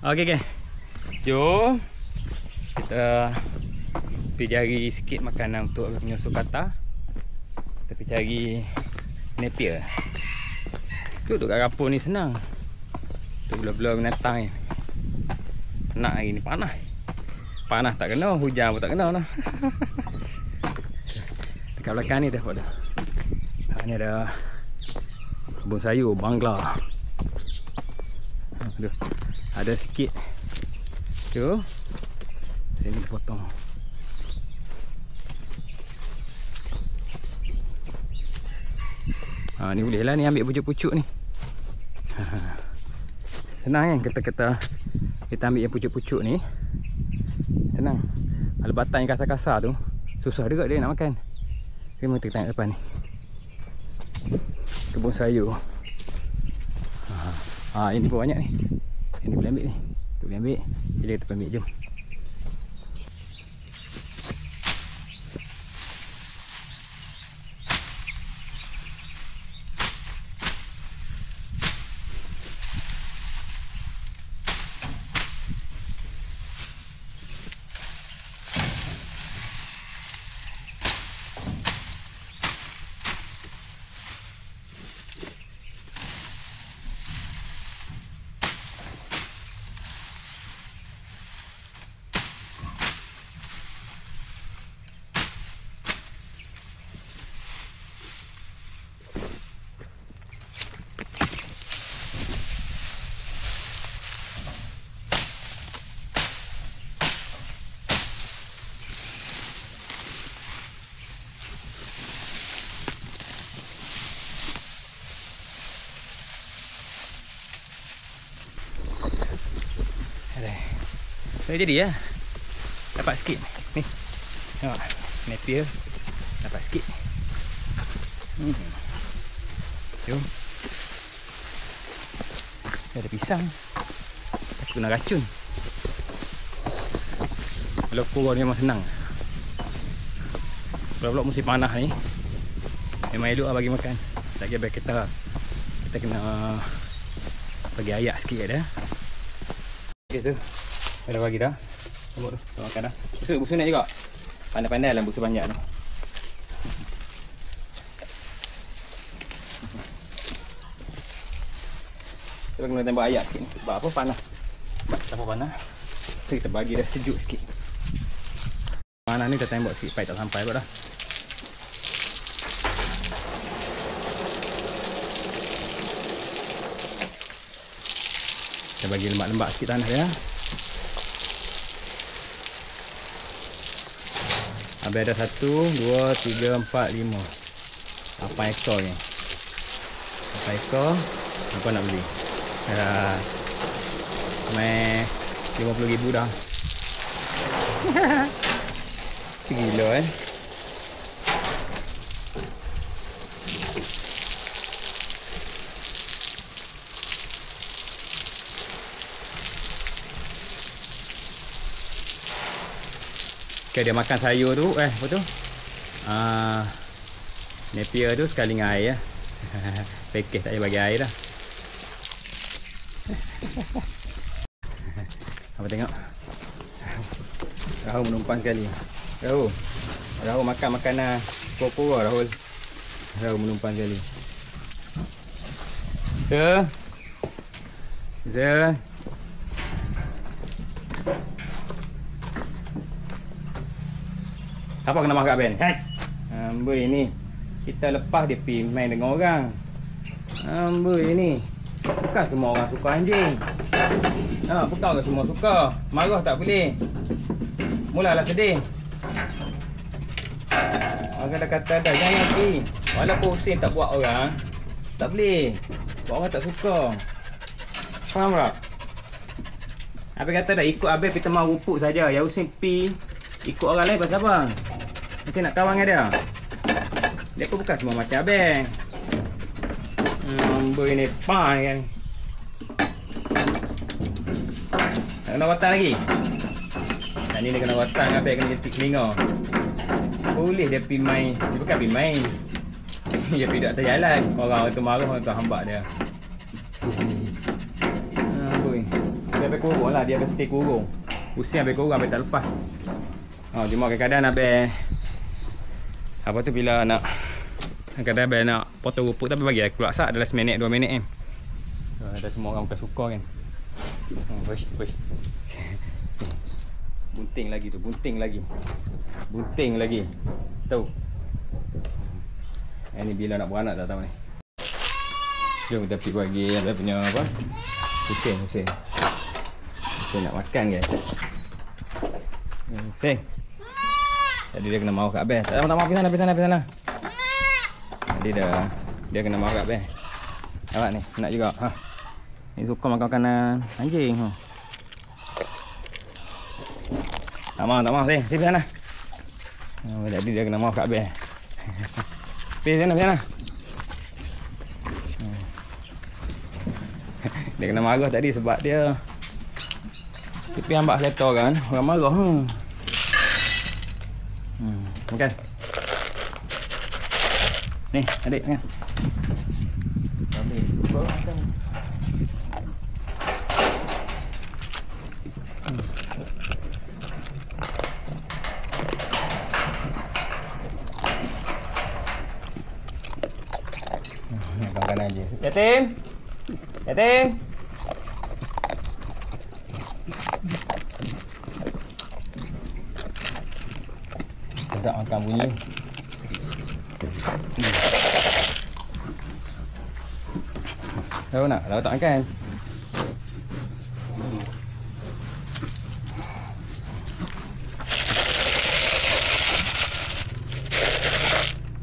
Okey okay. Jom kita pergi cari sikit makanan untuk menyusul kata. Kita pergi cari Napier. Duduk kat kapur ni senang. Tu belah-belah binatang ni. Penat hari ni, panas. Panas tak kena, hujan pun tak kena dah. Dekat belakang ni tengok dah. Ni ada kebun sayur bangla. Aduh, ada sikit. Tu. Sini potong. Ni boleh lah ni ambil pucuk-pucuk ni. Senang kan kita ambil yang pucuk-pucuk ni. Senang. Kalau batang yang kasar-kasar tu susah juga dia nak makan. Kita tengok depan ni. Kebun sayur. Ini pun banyak ni. Ini boleh ambil ni. Tu boleh ambil. Bila kita ambil, jom. Jadi ya, dapat sikit ni. Tengok, Napier dapat sikit. Jom. Ada pisang. Aku nak racun. Kalau kurang memang senang. Kalau pula musim panas ni, memang elok lah bagi makan. Lagi baik kita kena bagi ayak sikit dah. Okey tu. Dah bagi dah. Tengok tu, kita makan dah. Busuk naik juga. Pandai-pandai lah busuk banyak tu. Kita kena tembak ayak sikit ni. Sebab apa panas. Sebab apa panas. So kita bagi dah sejuk sikit. Panas ni kita tembak sikit. Pai tak sampai kot dah. Kita bagi lembak-lembak sikit tanah dia. Habis ada 1, 2, 3, 4, 5. 8 ekor ni. 8 ekor. Apa nak beli? Sampai 50,000 dah. Gila kan? Okay, dia makan sayur tu, apa tu? Napier tu sekali dengan air ya. Package tak payah bagi air dah. Apa tengok? Rahul menumpang sekali. Rahul makan makanan pura-pura Rahul. Rahul menumpang sekali. Zah. Apa kena marah kat Ben? Amboi ni. Kita lepas dia pergi main dengan orang. Amboi ni. Bukan semua orang suka anjing. Bukan orang semua suka. Marah tak boleh. Mulalah sedih. Orang dah kata dah jangan pergi. Walaupun Husin tak buat orang, tak boleh. Buat orang tak suka. Faham tak? Habis kata dah ikut habis kita mau rupuk saja. Yang Husin pergi ikut orang lain pasal apa? Husin nak kawan dengan dia. Dia pun bukan semua macam abang. Amboi ni pan kan. Nak kena watang lagi. Ni dia kena watang abang kena jentik telinga. Boleh dia pergi main. Dia bukan pergi main. Dia pergi atas jalan. Orang tu marah, orang tu hambak dia. Amboi. Habis kurung lah. Dia habis stay kurung. Pusing habis kurung, habis tak lepas. Cuma kadang-kadang habis apa tu bila nak kadang-kadang habis nak potong rumput tapi bagi keluar sak dalam 1 minit 2 minit kan. Ada semua orang bukan suka kan. Push. Bunting lagi tu, bunting lagi. Tahu. Ini bila nak beranak tak tahu ni. Jom kita pergi bagi ada punya apa? Kucing. Kucing nak makan ke? Teng. Jadi dia kena mau kat abang. Tak mau pergi sana. Jadi dia kena mau kat abang. Awak ni nak juga. Ni suka makan makanan anjing. Tak mau. Teng, pergi sana. Jadi dia kena mau kat abang. Pergi sana. Dia kena marah tadi sebab dia tepi hambak kereta kan. Orang marah. Makan. Ni, adik makan. Makan aja. Yatim. Sedap makan bunyi. Tahu nak? Kalau tak makan.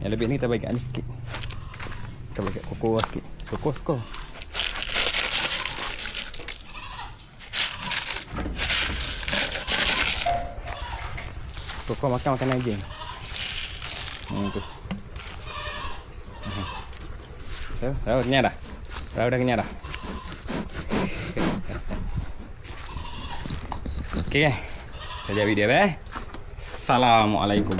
Yang lebih ni kita bagi kat ni sikit. Kita bagi kat koko sikit. Koko. Koko makan anjing. Tu. Tahu kenyang dah. Tahu dah kenyang dah. Okey. Saja video Assalamualaikum.